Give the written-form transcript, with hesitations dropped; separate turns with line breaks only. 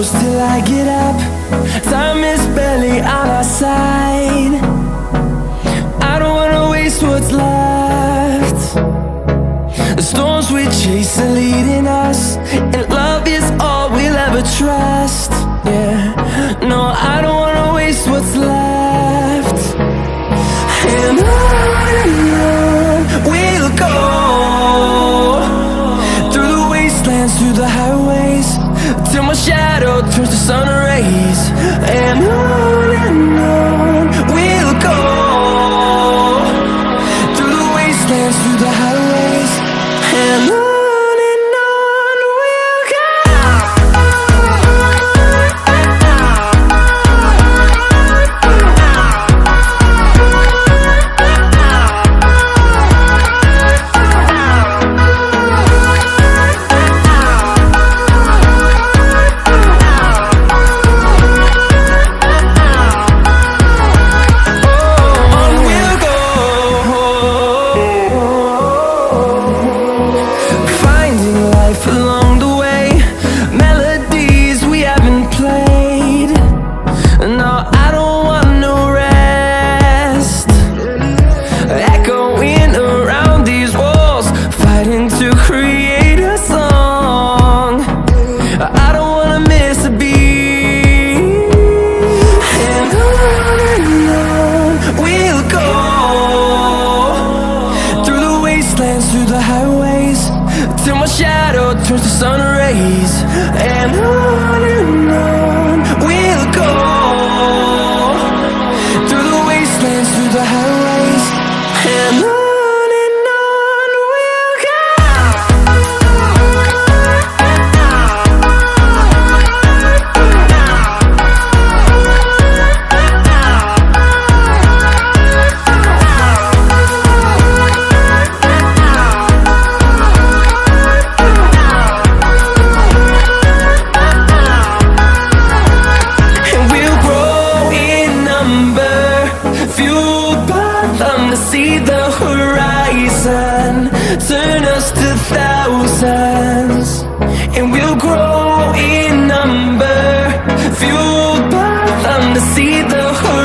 close till I get up. Time is barely on our side. I don't wanna waste what's left. The storms we chase are leading us, and love is all we'll ever trust. Yeah, no, I don't wanna waste what's left. And on we'll go, through the wastelands, through the highways, till my shadow turns to sun rays. And on we'll go, through the wastelands, through the highways, and on we'll go. Through the highways, till my shadow turns to sun rays. And on we'll go, through the wastelands, through the highways, and on we'll go. See the horizon, turn us to thousands, and we'll grow in number, fueled by them to see the horizon.